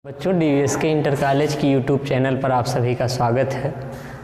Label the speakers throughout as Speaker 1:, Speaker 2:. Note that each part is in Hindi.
Speaker 1: बच्चों डीवीएस के इंटर कॉलेज की यूट्यूब चैनल पर आप सभी का स्वागत है।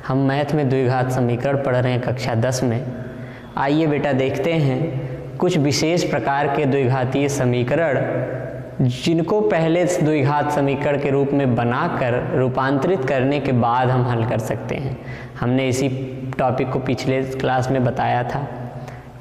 Speaker 1: हम मैथ में द्विघात समीकरण पढ़ रहे हैं कक्षा 10 में। आइए बेटा देखते हैं कुछ विशेष प्रकार के द्विघातीय समीकरण जिनको पहले द्विघात समीकरण के रूप में बनाकर रूपांतरित करने के बाद हम हल कर सकते हैं। हमने इसी टॉपिक को पिछले क्लास में बताया था।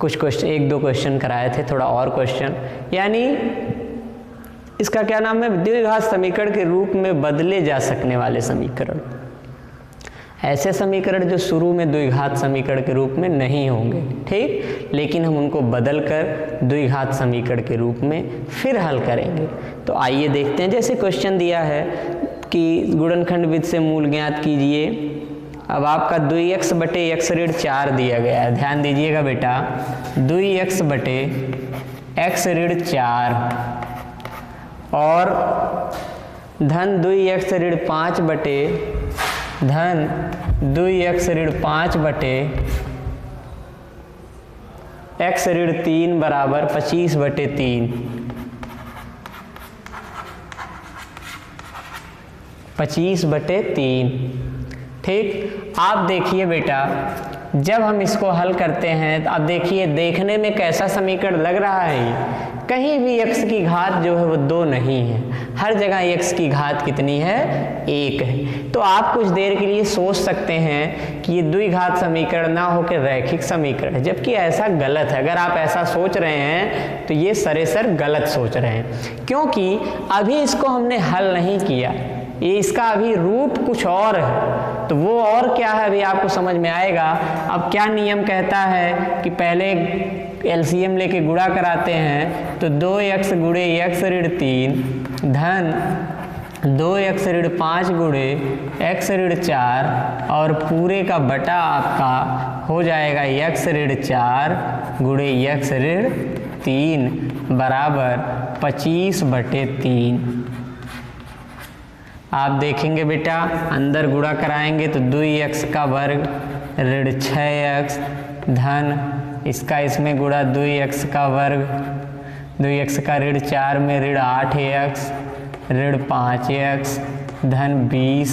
Speaker 1: कुछ क्वेश्चन, एक दो क्वेश्चन कराए थे, थोड़ा और क्वेश्चन, यानी इसका क्या नाम है, द्विघात समीकरण के रूप में बदले जा सकने वाले समीकरण। ऐसे समीकरण जो शुरू में द्विघात समीकरण के रूप में नहीं होंगे, ठीक, लेकिन हम उनको बदलकर द्विघात समीकरण के रूप में फिर हल करेंगे। तो आइए देखते हैं। जैसे क्वेश्चन दिया है कि गुणनखंड विधि से मूल ज्ञात कीजिए। अब आपका 2x बटे x ऋण 4 दिया गया है। ध्यान दीजिएगा बेटा, 2x बटे x ऋण 4 और धन 2x ऋण 5 बटे धन 2x ऋण 5 बटे x ऋण 3 बराबर 25 बटे 3। 25 बटे 3, ठीक। आप देखिए बेटा, जब हम इसको हल करते हैं तो आप देखिए देखने में कैसा समीकरण लग रहा है। कहीं भी x की घात जो है वो 2 नहीं है, हर जगह x की घात कितनी है, 1 है। तो आप कुछ देर के लिए सोच सकते हैं कि ये द्विघात समीकरण ना होकर रैखिक समीकरण है, जबकि ऐसा गलत है। अगर आप ऐसा सोच रहे हैं तो ये सरासर गलत सोच रहे हैं, क्योंकि अभी इसको हमने हल नहीं किया। ये इसका अभी रूप कुछ और है, तो वो और क्या है अभी आपको समझ में आएगा। अब क्या नियम कहता है कि पहले एलसीएम लेके गुणा कराते हैं, तो 2x गुणे x ऋण 3 धन 2x ऋण 5 गुणे x ऋण 4 और पूरे का बटा आपका हो जाएगा x ऋण 4 गुणे x ऋण 3 बराबर 25 बटे 3। आप देखेंगे बेटा, अंदर गुणा कराएंगे तो 2x का वर्ग ऋण 6x धन इसका इसमें गुणा 2x का वर्ग, 2x का ऋण 4 में ऋण 8x ऋण 5x धन 20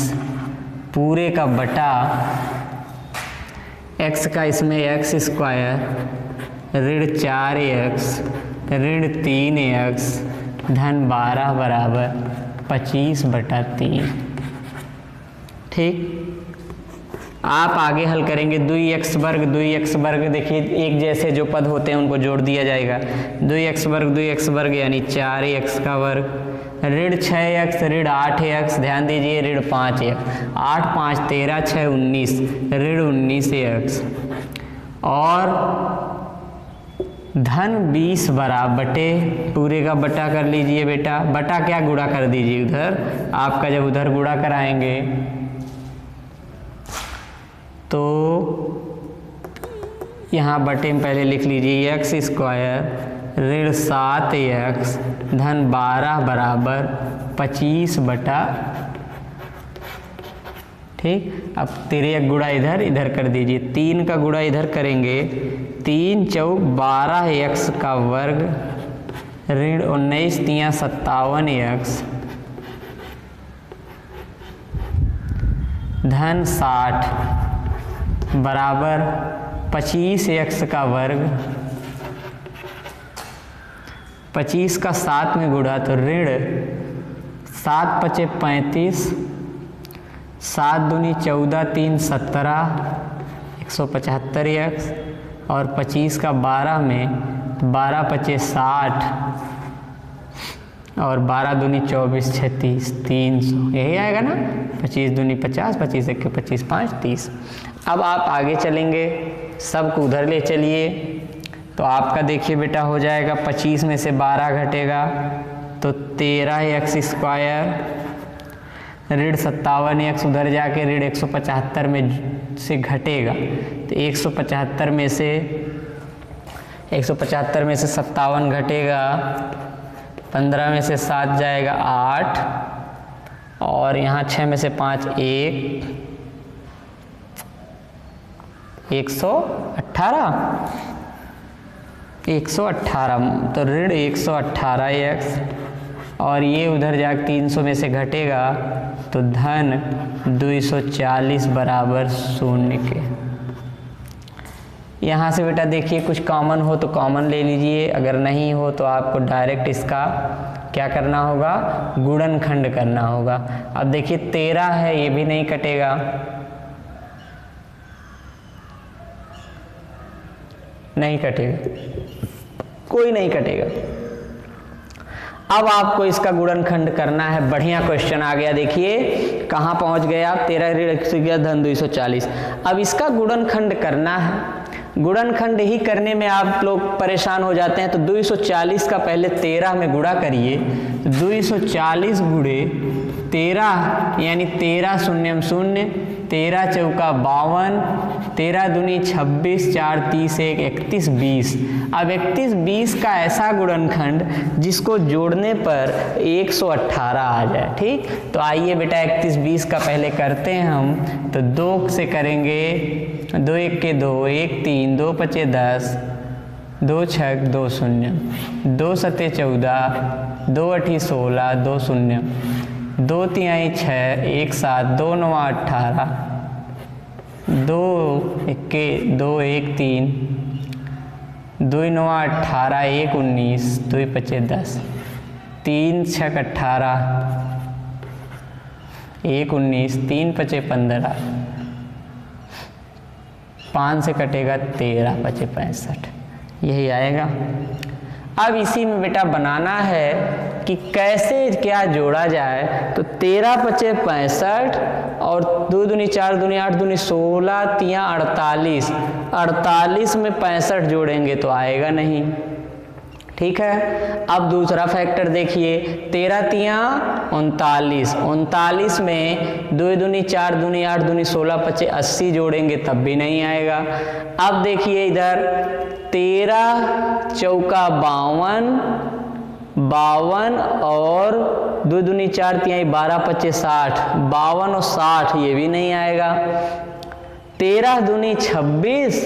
Speaker 1: पूरे का बटा x का इसमें x स्क्वायर ऋण 4x ऋण 3x धन 12 बराबर 25 बटा 3, ठीक। आप आगे हल करेंगे 2x वर्ग देखिए एक जैसे जो पद होते हैं उनको जोड़ दिया जाएगा। 2x वर्ग यानी 4x का वर्ग ऋण 6x ऋण 8x, ध्यान दीजिए ऋण 5x, 8 5 13 6 19 ऋण 19x और धन 20 बराबर बटे पूरे का बटा कर लीजिए बेटा। बटा क्या, गुणा कर दीजिए उधर। आपका जब उधर गुणा कराएंगे तो यहाँ बटे में पहले लिख लीजिए x स्क्वायर ऋण 7x धन 12 बराबर 25 बटा, ठीक। अब 13 गुणा इधर कर दीजिए, 3 का गुणा इधर करेंगे, 3 चौक 12x का वर्ग ऋण 19 3 57x धन 60 बराबर 25x का वर्ग, 25 का 7 में गुणा तो ऋण 7 पचे 35, 7 दूनी 14 3 17 175x और 25 का 12 में 12 पचे 60 और 12 दूनी 24 36 300, यही आएगा ना। 25 दूनी 50, 25 एक 25 5 30। अब आप आगे चलेंगे, सबको उधर ले चलिए तो आपका देखिए बेटा हो जाएगा 25 में से 12 घटेगा तो 13x स्क्वायर ऋण 57x उधर जाके ऋण 175 में से घटेगा तो 175 में से 57 घटेगा, 15 में से 7 जाएगा 8 और यहाँ 6 में से 5 118 तो ऋण 118x और ये उधर जाकर 300 में से घटेगा तो धन 240 बराबर 0 के। यहाँ से बेटा देखिए कुछ कॉमन हो तो कॉमन ले लीजिए, अगर नहीं हो तो आपको डायरेक्ट इसका क्या करना होगा, गुणनखंड करना होगा। अब देखिए 13 है, ये भी नहीं कटेगा, नहीं कटेगा, कोई नहीं कटेगा। अब आपको इसका गुणनखंड करना है। बढ़िया क्वेश्चन आ गया, देखिए कहाँ पहुँच गए आप, 13 ऋण 111 धन 240। अब इसका गुणनखंड करना है। गुणनखंड ही करने में आप लोग परेशान हो जाते हैं, तो 240 का पहले 13 में गुणा करिए। 240 गुणे 13 यानी 13 शून्यम 0, 13 चौका 52, 13 दूनी 26, 4 30 1 31 20। अब 31 20 का ऐसा गुणनखंड जिसको जोड़ने पर 118 आ जाए। ठीक, तो आइए बेटा 31 20 का पहले करते हैं हम। तो 2 से करेंगे, 2 1 के 2, 1 3, 2 5 10, 2 6 2 0, 2 7 14, 2 8 16, 2 0, 2 3 6, 1 7, 2 9 18, 2 1 2 1 3, 2 9 18, 1 19, 2 5 10, 3 6 18, 1 19, 3 5 15, 5 से कटेगा 13 5 65, यही आएगा। अब इसी में बेटा बनाना है कि कैसे क्या जोड़ा जाए। तो 13 5 65 और 2 दूनी 4 दूनी 8 दूनी 16, 3 48, 48 में 65 जोड़ेंगे तो आएगा नहीं। ठीक है, अब दूसरा फैक्टर देखिए, 13 3 39, 39 में 2 दूनी 4 दूनी 8 दूनी 16 5 80 जोड़ेंगे तब भी नहीं आएगा। अब देखिए इधर 13 चौका 52, 52 और 2 दूनी 4 3 12 5 60, 52 और 60 ये भी नहीं आएगा। 13 दूनी 26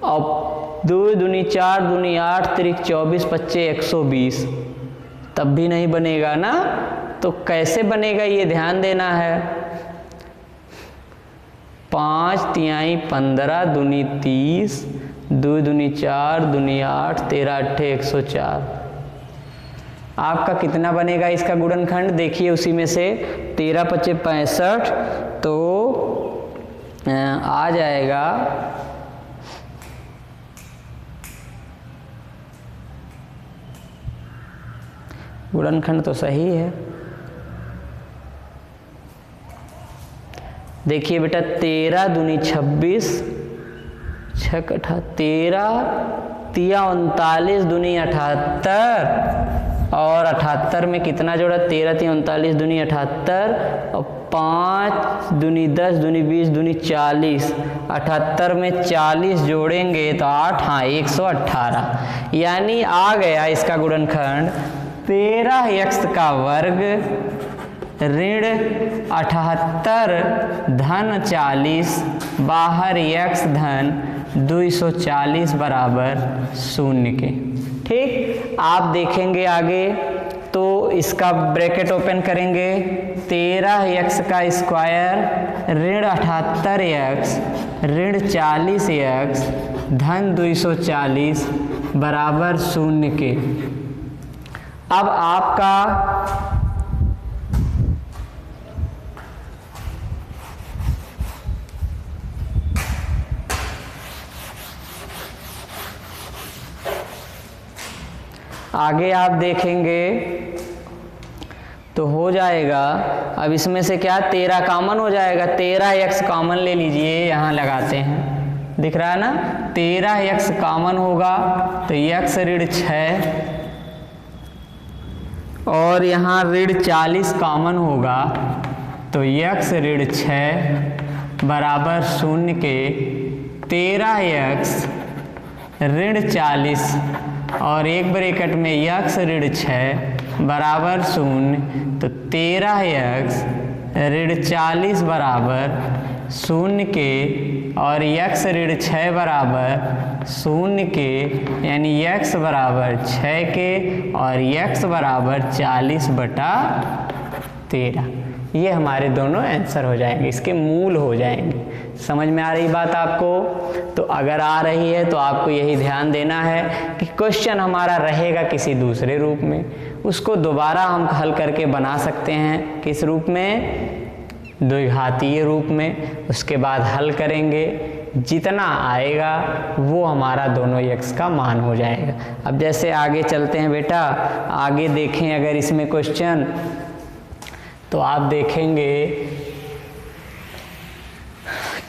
Speaker 1: और 2 दूनी 4 दूनी 8 3 24 25 120 तब भी नहीं बनेगा ना। तो कैसे बनेगा ये ध्यान देना है। 5 3 15 दूनी 30, 2 दूनी 4 दूनी 8 13 8 104। आपका कितना बनेगा इसका गुणनखंड, देखिए उसी में से 13 5 65 तो आ जाएगा गुणनखंड तो सही है। देखिए बेटा 13 दूनी 26, 6 13 39 दूनी 78 और 78 में कितना जोड़ा, 13 3 39 दूनी 78 और 5 दूनी 10 दूनी 20 दूनी 40, 78 में 40 जोड़ेंगे तो 8 हाँ 118, यानी आ गया इसका गुणनखंड 13x का वर्ग ऋण 78 धन 40 बाहर x धन 240 बराबर 0 के। ठीक, आप देखेंगे आगे तो इसका ब्रैकेट ओपन करेंगे, 13x का स्क्वायर ऋण 78x ऋण 40x धन 240 बराबर 0 के। अब आपका आगे आप देखेंगे तो हो जाएगा। अब इसमें से क्या 13 कॉमन हो जाएगा, 13x कॉमन ले लीजिए, यहाँ लगाते हैं, दिख रहा है ना, 13x कॉमन होगा तो x ऋण 6 और यहाँ ऋण 40 कॉमन होगा तो x ऋण 6 बराबर 0 के। 13x ऋण 40 और एक ब्रैकेट में x ऋण 6 बराबर 0, तो 13x ऋण 40 बराबर 0 के और x ऋण 6 बराबर 0 के, यानी x बराबर 6 के और x बराबर 40/13। ये हमारे दोनों आंसर हो जाएंगे, इसके मूल हो जाएंगे। समझ में आ रही बात आपको? तो अगर आ रही है तो आपको यही ध्यान देना है कि क्वेश्चन हमारा रहेगा किसी दूसरे रूप में, उसको दोबारा हम हल करके बना सकते हैं। किस रूप में? द्विघातीय रूप में। उसके बाद हल करेंगे, जितना आएगा वो हमारा दोनों x का मान हो जाएगा। अब जैसे आगे चलते हैं बेटा, आगे देखें अगर इसमें क्वेश्चन, तो आप देखेंगे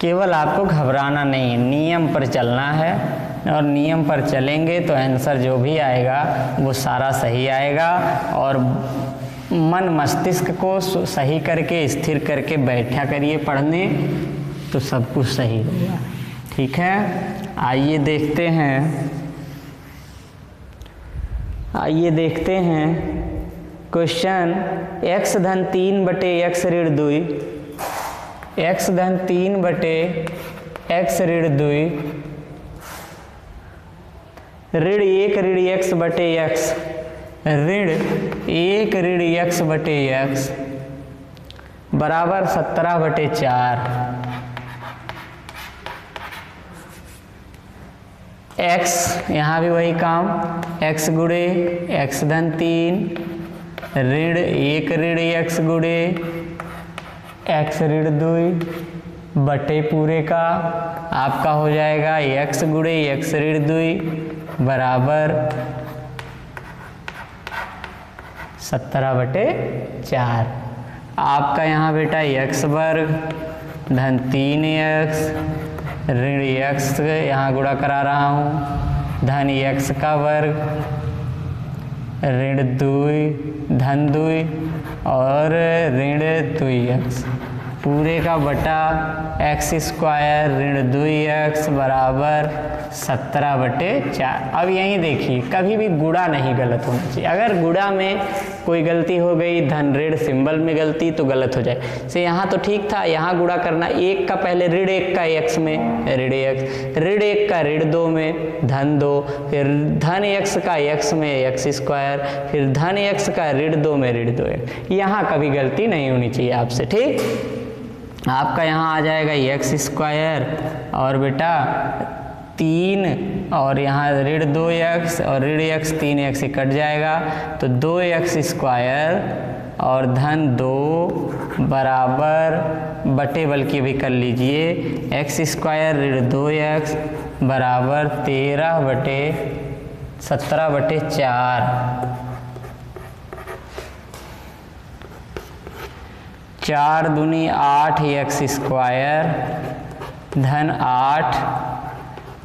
Speaker 1: केवल आपको घबराना नहीं है, नियम पर चलना है, और नियम पर चलेंगे तो आंसर जो भी आएगा वो सारा सही आएगा। और मन मस्तिष्क को सही करके, स्थिर करके बैठा करिए पढ़ने, तो सब कुछ सही होगा। ठीक है, आइए देखते हैं क्वेश्चन। x धन 3 बटे x ऋण 2, x धन 3 बटे x ऋण 2, ऋण 1 ऋण x बटे x, ऋण 1 ऋण x बटे x बराबर 17/4। x यहाँ भी वही काम, x गुणे x धन 3 ऋण 1 ऋण x गुणे x ऋण 2 बटे पूरे का आपका हो जाएगा x गुणे x ऋण 2 बराबर 17/4। आपका यहाँ बेटा x वर्ग धन 3x ऋण x, यहाँ गुणा करा रहा हूँ, धन x का वर्ग ऋण 2 धन 2 और ऋण 2x पूरे का बटा x स्क्वायर ऋण 2x बराबर 17/4। अब यहीं देखिए, कभी भी गुणा नहीं गलत होना चाहिए। अगर गुणा में कोई गलती हो गई, धन ऋण सिंबल में गलती, तो गलत हो जाए। से यहाँ तो ठीक था, यहाँ गुणा करना 1 का पहले ऋण 1 का x में ऋण x, ऋण 1 का ऋण 2 में धन 2, फिर धन x का x में x स्क्वायर, फिर धन x का ऋण 2 में ऋण 2x। यहाँ कभी गलती नहीं होनी चाहिए आपसे। ठीक, आपका यहाँ आ जाएगा x स्क्वायर और बेटा 3 और यहाँ ऋण 2x और ऋण x 3x कट जाएगा, तो 2x स्क्वायर और धन 2 बराबर बटे, बल्कि भी कर लीजिए, x स्क्वायर ऋण 2x बराबर 17/4। 4 दूनी 8 x स्क्वायर धन 8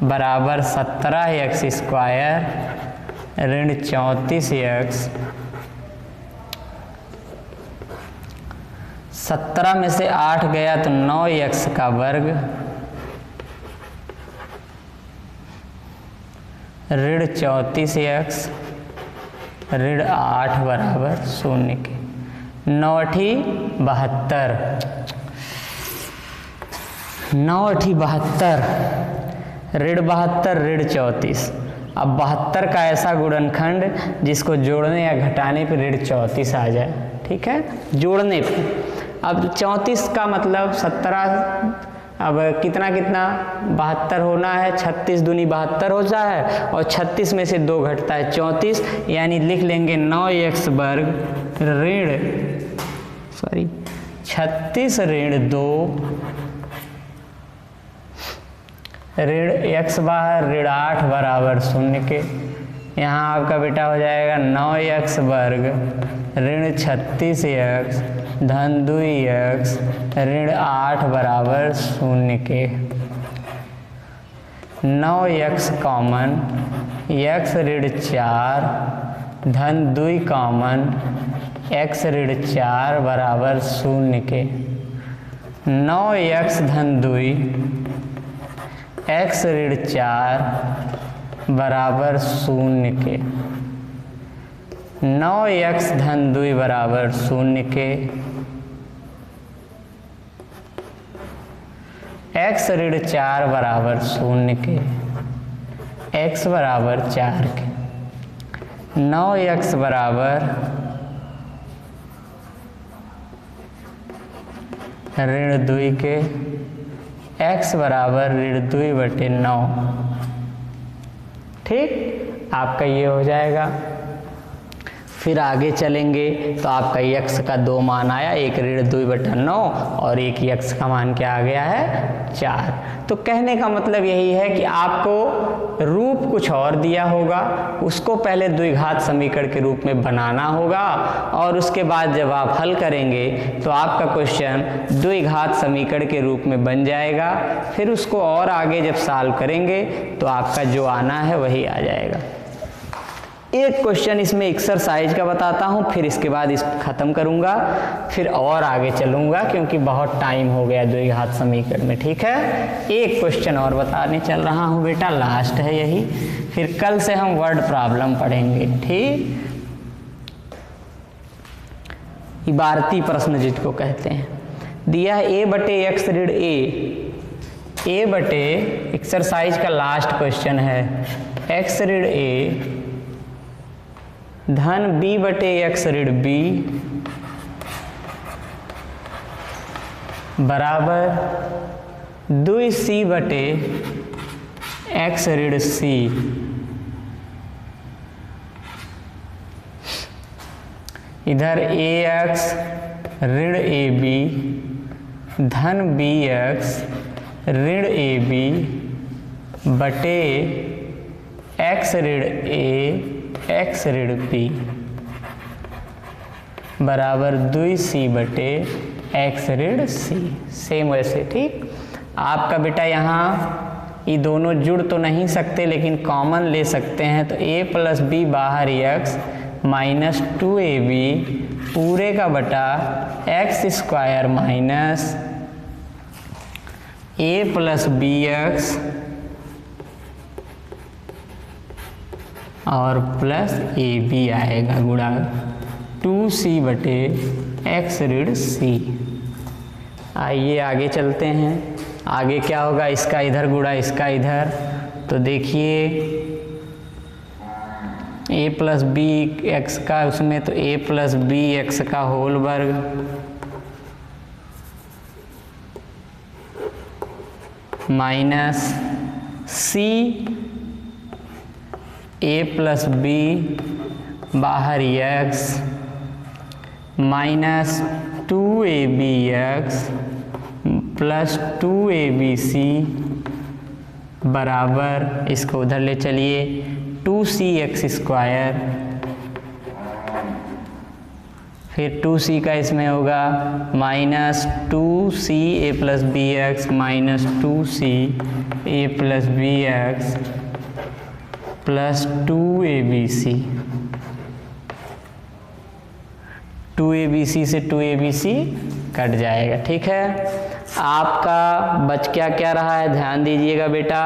Speaker 1: बराबर 17 x स्क्वायर ऋण 34x। 17 में से 8 गया तो 9x का वर्ग ऋण 34x ऋण 8 बराबर 0 के। 9 × 72, 9 × 72 ऋण 72 ऋण 34। अब 72 का ऐसा गुणनखंड जिसको जोड़ने या घटाने पे ऋण 34 आ जाए। ठीक है, जोड़ने पे। अब 34 का मतलब 17, अब कितना 72 होना है, 36 दूनी 72 होता है और 36 में से 2 घटता है 34, यानी लिख लेंगे 9x वर्ग ऋण 36 ऋण 2 ऋण x बाहर ऋण 8 बराबर 0 के। यहाँ आपका बेटा हो जाएगा 9x वर्ग ऋण 36x धन 2x ऋण 8 बराबर 0 के। 9x कॉमन, x ऋण 4 धन 2 कॉमन, x ऋण 4 बराबर 0 के। 9x धन 2 x ऋण 4 बराबर 0 के। 9x धन 2 बराबर 0 के। x ऋण 4 बराबर 0 के, x बराबर 4 के, 9x बराबर ऋण 2 के, x बराबर ऋण 2/9। ठीक, आपका ये हो जाएगा। फिर आगे चलेंगे तो आपका x का 2 मान आया, एक ऋण 2/9 और एक x का मान क्या आ गया है 4। तो कहने का मतलब यही है कि आपको रूप कुछ और दिया होगा, उसको पहले द्विघात समीकरण के रूप में बनाना होगा और उसके बाद जब आप हल करेंगे तो आपका क्वेश्चन द्विघात समीकरण के रूप में बन जाएगा। फिर उसको और आगे जब सॉल्व करेंगे तो आपका जो आना है वही आ जाएगा। एक क्वेश्चन इसमें एक्सरसाइज का बताता हूँ, फिर इसके बाद इस खत्म करूँगा, फिर और आगे चलूँगा क्योंकि बहुत टाइम हो गया द्विघात समीकरण में। ठीक है, एक क्वेश्चन और बताने चल रहा हूँ बेटा, लास्ट है यही, फिर कल से हम वर्ड प्रॉब्लम पढ़ेंगे। ठीक, इबारती प्रश्न जिसको कहते हैं, दिया a/x ऋण a बटे एक्सरसाइज का लास्ट क्वेश्चन है x ऋण a धन b/x ऋण b बराबर 2c/x ऋण c। इधर ax ऋण ab धन bx ऋण ab बटे x ऋण a x ऋण p बराबर 2c/x ऋण c। सेम वैसे। ठीक, आपका बेटा यहाँ ये दोनों जुड़ तो नहीं सकते लेकिन कॉमन ले सकते हैं, तो a + b बाहर x माइनस 2ab पूरे का बटा x² माइनस a + bx और प्लस ab आएगा गुणा 2c/x ऋण c। आइए आगे चलते हैं, आगे क्या होगा, इसका इधर गुणा इसका इधर, तो देखिए a + bx का उसमें तो a + bx का होल वर्ग माइनस c a + b बाहर x minus 2abx plus 2abc बराबर, इसको उधर ले चलिए 2cx², फिर 2c का इसमें होगा minus 2c a + bx minus 2c a + bx plus 2abc, 2abc से 2abc कट जाएगा। ठीक है, आपका बच क्या रहा है, ध्यान दीजिएगा बेटा,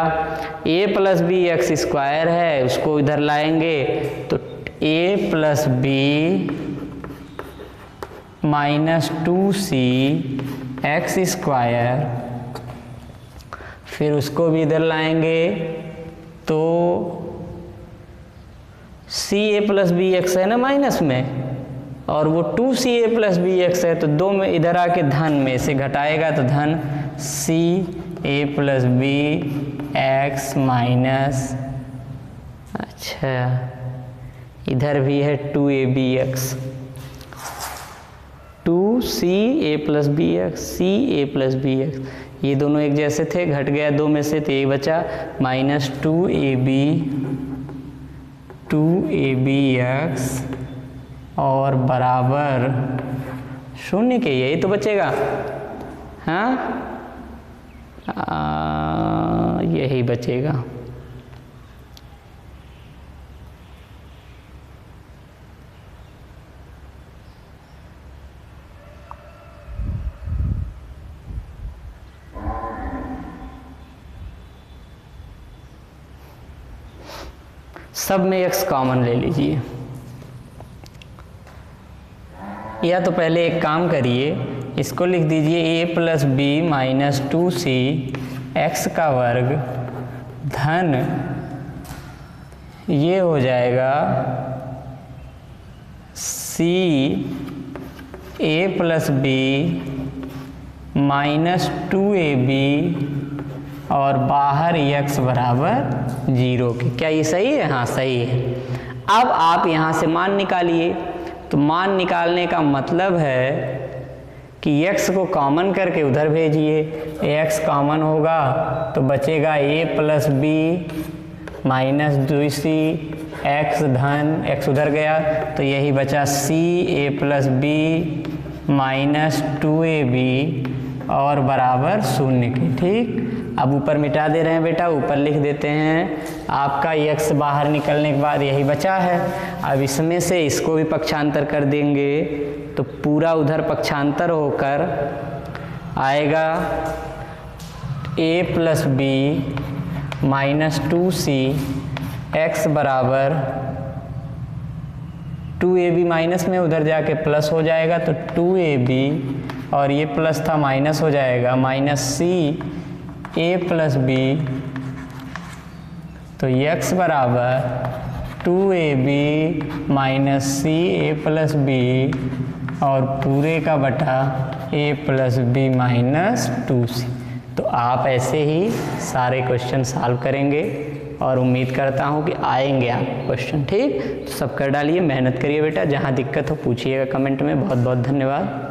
Speaker 1: a + bx² है, उसको इधर लाएंगे तो a + b माइनस 2cx², फिर उसको भी इधर लाएंगे तो c a + bx है ना माइनस में, और वो 2c a + bx है, तो दो में इधर आके धन में से घटाएगा तो धन c a + bx माइनस, अच्छा इधर भी है 2abx, 2c a + bx, c a + bx, ये दोनों एक जैसे थे, घट गया दो में से तो एक बचा माइनस 2abx और बराबर 0 के, यही तो बचेगा। हाँ, यही बचेगा। सब में x कॉमन ले लीजिए, या तो पहले एक काम करिए, इसको लिख दीजिए A plus B minus 2c X का वर्ग धन ये हो जाएगा C A plus B minus 2ab और बाहर x बराबर 0 के। क्या ये सही है? हाँ सही है। अब आप यहाँ से मान निकालिए। तो मान निकालने का मतलब है कि x को कॉमन करके उधर भेजिए। x कॉमन होगा तो बचेगा a plus B minus 2c x धन x उधर गया तो यही बचा c a plus B minus 2ab और बराबर 0 के। ठीक, अब ऊपर मिटा दे रहे हैं बेटा, ऊपर लिख देते हैं। आपका x बाहर निकलने के बाद यही बचा है। अब इसमें से इसको भी पक्षांतर कर देंगे तो पूरा उधर पक्षांतर होकर आएगा a plus B minus 2c x बराबर 2ab माइनस में उधर जाके प्लस हो जाएगा तो 2ab और ये प्लस था माइनस हो जाएगा minus c a plus b तो x बराबर 2ab minus c a plus b और पूरे का बटा a plus B minus 2c। तो आप ऐसे ही सारे क्वेश्चन सॉल्व करेंगे और उम्मीद करता हूँ कि आएंगे आपको क्वेश्चन। ठीक, तो सब कर डालिए, मेहनत करिए बेटा। जहाँ दिक्कत हो पूछिएगा कमेंट में। बहुत बहुत धन्यवाद।